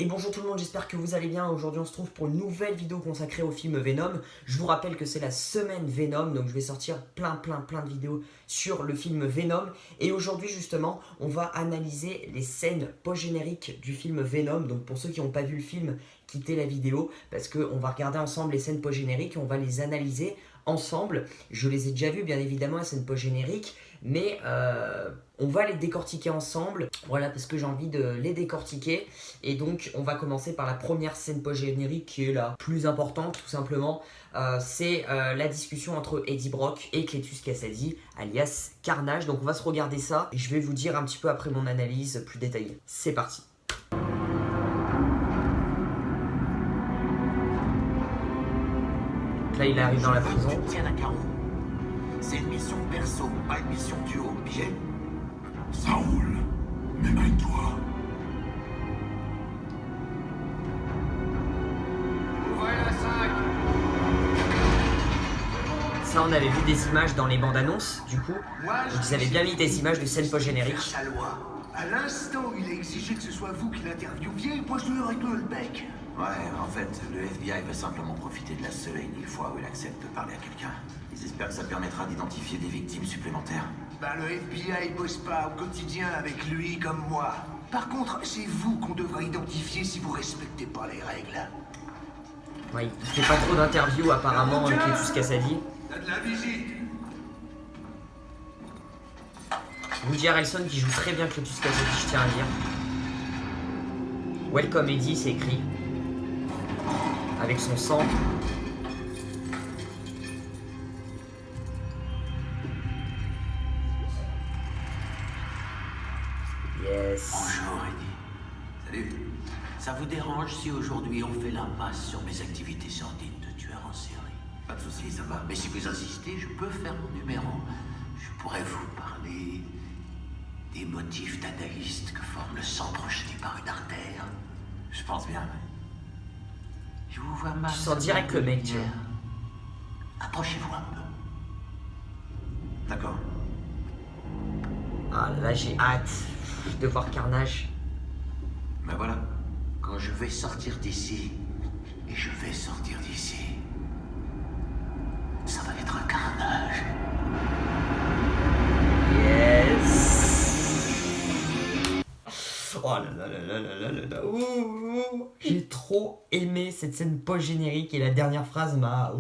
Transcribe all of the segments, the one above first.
Et bonjour tout le monde, j'espère que vous allez bien. Aujourd'hui on se trouve pour une nouvelle vidéo consacrée au film Venom. Je vous rappelle que c'est la semaine Venom, donc je vais sortir plein de vidéos sur le film Venom. Et aujourd'hui justement, on va analyser les scènes post-génériques du film Venom. Donc pour ceux qui n'ont pas vu le film, quittez la vidéo parce qu'on va regarder ensemble les scènes post-génériques et on va les analyser ensemble. Je les ai déjà vues bien évidemment, les scènes post-génériques, mais on va les décortiquer ensemble, voilà, parce que j'ai envie de les décortiquer. Et donc on va commencer par la première scène post-générique qui est la plus importante tout simplement. C'est la discussion entre Eddie Brock et Cletus Kasady, alias Carnage. Donc on va se regarder ça et je vais vous dire un petit peu après mon analyse plus détaillée. C'est parti. Là il arrive dans la prison. C'est une mission perso, pas une mission duo, pigé? Ça roule, même avec toi. Ouvrez la 5. Ça, on avait vu des images dans les bandes annonces, du coup. Donc ils avaient bien mis des images de scènes post-génériques. Sa loi. À l'instant où il a exigé que ce soit vous qui l'interviewiez, moi je lui aurais cloué le bec. Ouais, en fait, le FBI veut simplement profiter de la seule et unique fois où il accepte de parler à quelqu'un. Ils espèrent que ça permettra d'identifier des victimes supplémentaires. Bah le FBI bosse pas au quotidien avec lui comme moi. Par contre, c'est vous qu'on devrait identifier si vous respectez pas les règles. Ouais, il fait pas trop d'interviews apparemment, Cletus Kasady. T'as de la visite. Woody Harrelson qui joue très bien Cletus Kasady, je tiens à dire. Welcome Eddie, c'est écrit. Avec son sang. Yes. Bonjour, Eddie. Salut. Ça vous dérange si aujourd'hui on fait l'impasse sur mes activités sordides de tueur en série? Pas de soucis, ça va. Mais si vous insistez, je peux faire mon numéro. Je pourrais vous parler des motifs d'analyste que forme le sang projeté par une artère. Je pense bien. Je vous vois mal. Tu sens direct le mec, tu vois. Approchez-vous un peu. D'accord. Ah là, j'ai hâte de voir Carnage. Ben voilà. Quand je vais sortir d'ici, et je vais sortir d'ici, ça va être un carnage. Yes. Oh là là là là là là là. J'ai trop aimé cette scène post-générique et la dernière phrase m'a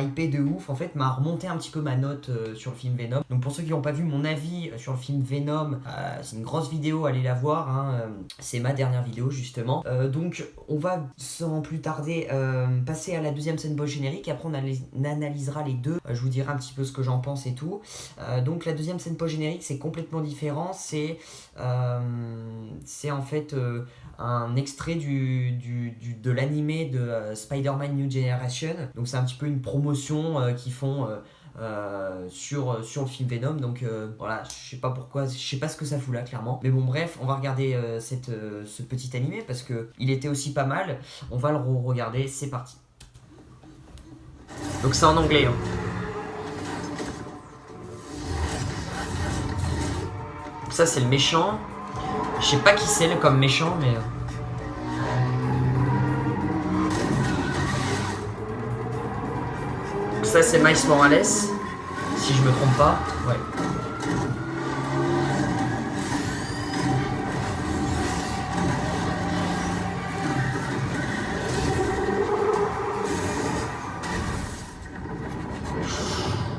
hypé de ouf. En fait, m'a remonté un petit peu ma note sur le film Venom. Donc pour ceux qui n'ont pas vu mon avis sur le film Venom, c'est une grosse vidéo, allez la voir. Hein. C'est ma dernière vidéo justement. Donc on va sans plus tarder passer à la deuxième scène post-générique. Après on analysera les deux. Je vous dirai un petit peu ce que j'en pense et tout. Donc la deuxième scène post-générique c'est complètement différent. C'est en fait un extrait de l'animé de Spider-Man New Generation. Donc c'est un petit peu une promotion qu'ils font sur le film Venom. Donc voilà, je sais pas pourquoi, je sais pas ce que ça fout là clairement. Mais bon bref, on va regarder ce petit animé parce que il était aussi pas mal. On va le regarder, c'est parti. Donc c'est en anglais. Hein. Ça c'est le méchant. Je sais pas qui c'est comme méchant, mais... Ça c'est Miles Morales, si je me trompe pas. Ouais.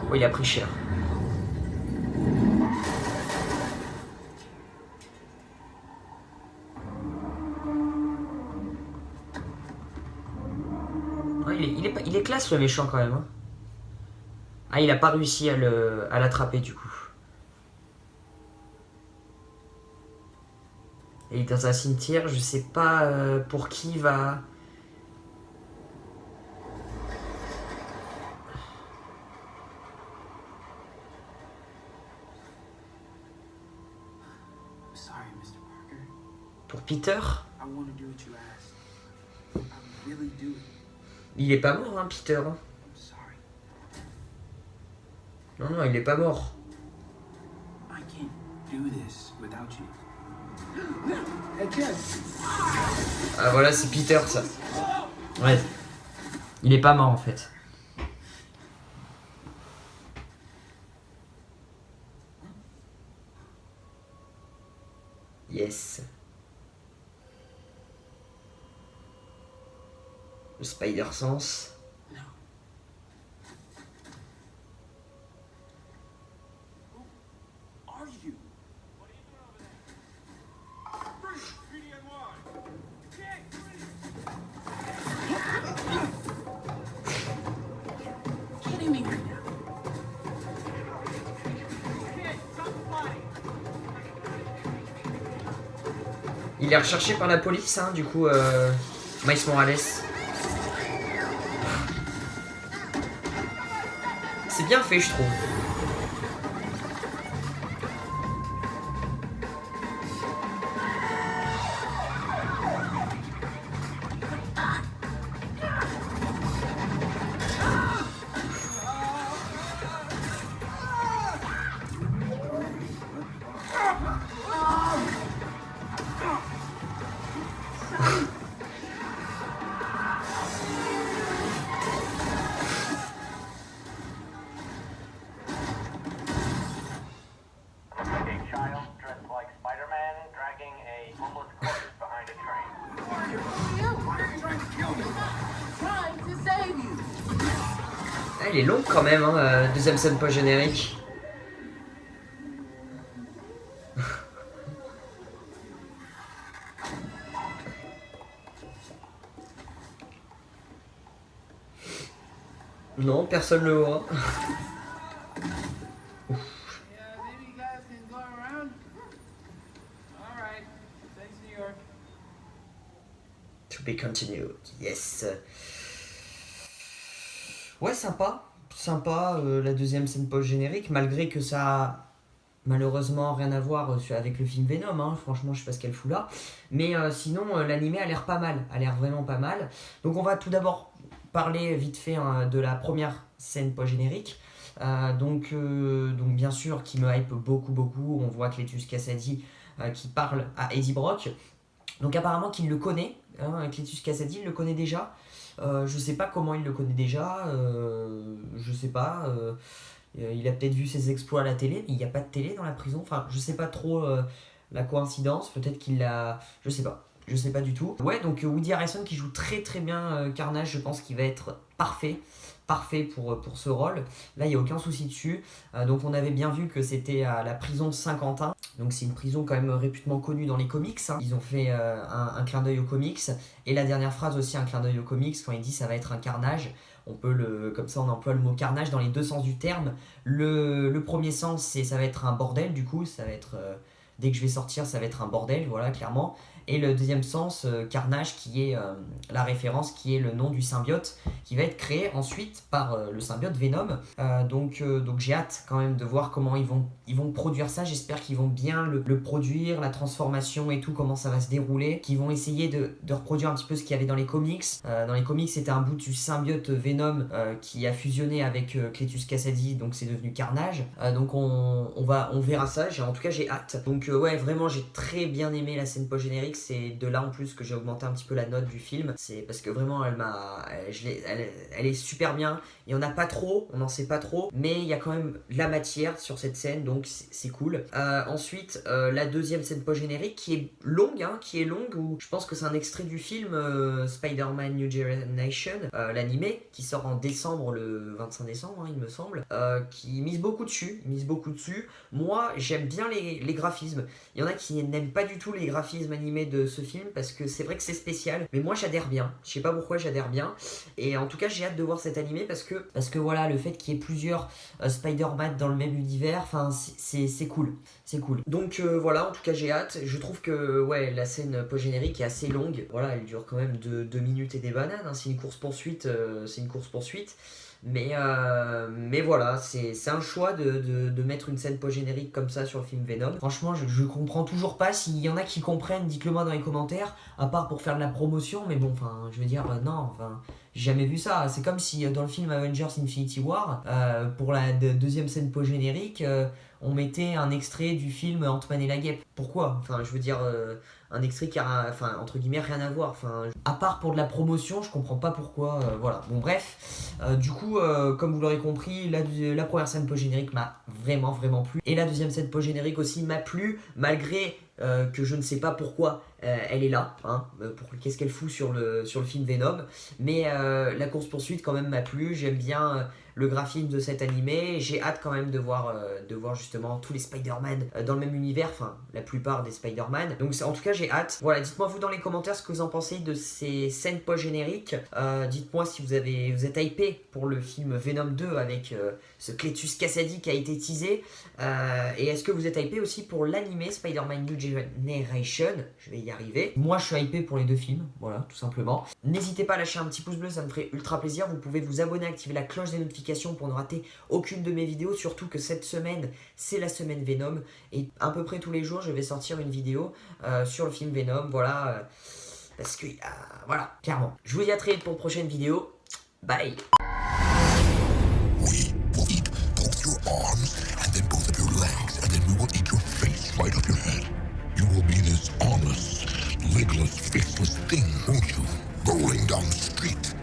Oh, il a pris cher. Il est classe le méchant quand même. Hein. Ah, il a pas réussi à l'attraper du coup. Et il est dans un cimetière, je sais pas pour qui il va. Pour Peter. Il est pas mort, hein, Peter. Hein. Non, il est pas mort. Ah voilà, c'est Peter ça. Ouais. Il est pas mort en fait. Yes. Le Spider-Sense. Il est recherché par la police, hein, du coup, Miles Morales. C'est bien fait, je trouve. Ah, il est long quand même, hein, deuxième scène post-générique. Non, personne le voit. To be continued, yes. Ouais, sympa. Sympa, la deuxième scène post-générique, malgré que ça a malheureusement rien à voir avec le film Venom, hein. Franchement je sais pas ce qu'elle fout là. Mais sinon l'animé a l'air pas mal, a l'air vraiment pas mal. Donc on va tout d'abord parler vite fait de la première scène post-générique. Donc bien sûr qui me hype beaucoup. On voit Cletus Kasady qui parle à Eddie Brock. Donc apparemment qu'il le connaît, hein, Cletus Kasady il le connaît déjà. Je sais pas comment il le connaît déjà, je sais pas. Il a peut-être vu ses exploits à la télé, mais il n'y a pas de télé dans la prison. Enfin, je sais pas trop la coïncidence, peut-être qu'il l'a. Je sais pas du tout. Ouais, donc Woody Harrelson qui joue très bien Carnage, je pense qu'il va être parfait pour ce rôle. Là, il n'y a aucun souci dessus. Donc, on avait bien vu que c'était à la prison de Saint-Quentin. Donc, c'est une prison quand même réputément connue dans les comics, hein. Ils ont fait un clin d'œil aux comics. Et la dernière phrase aussi, un clin d'œil aux comics, quand il dit ça va être un carnage. Comme ça, on emploie le mot carnage dans les deux sens du terme. Le premier sens, c'est ça va être un bordel, du coup. Ça va être. Dès que je vais sortir, ça va être un bordel, voilà, clairement. Et le deuxième sens, Carnage, qui est la référence, qui est le nom du symbiote, qui va être créé ensuite par le symbiote Venom. Donc j'ai hâte quand même de voir comment ils vont produire ça. J'espère qu'ils vont bien le produire, la transformation et tout, comment ça va se dérouler. Qu'ils vont essayer de reproduire un petit peu ce qu'il y avait dans les comics. Dans les comics, c'était un bout du symbiote Venom qui a fusionné avec Cletus Kasady, donc c'est devenu Carnage. Donc on verra ça, en tout cas j'ai hâte. Donc ouais, vraiment j'ai très bien aimé la scène post-générique. C'est de là en plus que j'ai augmenté un petit peu la note du film. C'est parce que vraiment elle est super bien. Il n'y en a pas trop, on n'en sait pas trop, mais il y a quand même de la matière sur cette scène, donc c'est cool. Ensuite, la deuxième scène post-générique qui est longue, où je pense que c'est un extrait du film Spider-Man New Generation, l'animé, qui sort en décembre, le 25 décembre, hein, il me semble, qui mise beaucoup dessus. Moi, j'aime bien les graphismes. Il y en a qui n'aiment pas du tout les graphismes animés de ce film, parce que c'est vrai que c'est spécial, mais moi j'adhère bien. Je sais pas pourquoi j'adhère bien. Et en tout cas, j'ai hâte de voir cet animé parce que voilà, le fait qu'il y ait plusieurs Spider-Man dans le même univers, enfin c'est cool. Donc voilà, en tout cas j'ai hâte. Je trouve que ouais, la scène post-générique est assez longue. Voilà, elle dure quand même 2 minutes et des bananes, hein. C'est une course-poursuite. Mais voilà, c'est un choix de mettre une scène post-générique comme ça sur le film Venom. Franchement, je comprends toujours pas. S'il y en a qui comprennent, dites-le moi dans les commentaires. À part pour faire de la promotion, mais bon, enfin, je veux dire, non, enfin, j'ai jamais vu ça. C'est comme si dans le film Avengers Infinity War, pour la deuxième scène post-générique, on mettait un extrait du film Ant-Man et la Guêpe. pourquoi? Enfin, je veux dire, un extrait qui a, enfin, entre guillemets, rien à voir. Enfin, à part pour de la promotion, je comprends pas pourquoi. Voilà. Bon, bref. Du coup, comme vous l'aurez compris, la première scène post-générique m'a vraiment plu. Et la deuxième scène post-générique aussi m'a plu, malgré que je ne sais pas pourquoi elle est là. Hein, qu'est-ce qu'elle fout sur le film Venom. Mais la course-poursuite, quand même, m'a plu. J'aime bien le graphisme de cet animé. J'ai hâte quand même de voir justement tous les Spider-Man dans le même univers, enfin la plupart des Spider-Man. Donc en tout cas j'ai hâte. Voilà, dites-moi vous dans les commentaires ce que vous en pensez de ces scènes post-génériques. Dites-moi si vous êtes hypé pour le film Venom 2 avec ce Cletus Kasady qui a été teasé. Et est-ce que vous êtes hypé aussi pour l'animé Spider-Man New Generation? Je vais y arriver. Moi je suis hypé pour les deux films, voilà, tout simplement. N'hésitez pas à lâcher un petit pouce bleu, ça me ferait ultra plaisir. Vous pouvez vous abonner, activer la cloche des notifications pour ne rater aucune de mes vidéos, surtout que cette semaine c'est la semaine Venom et à peu près tous les jours je vais sortir une vidéo sur le film Venom, voilà, parce que voilà, clairement. Je vous dis à très vite pour une prochaine vidéo, bye. We will eat both your arms and then both of your legs, and then we will eat your face right off your head. You will be this armless, legless, faceless thing, won't you? Rolling down the street.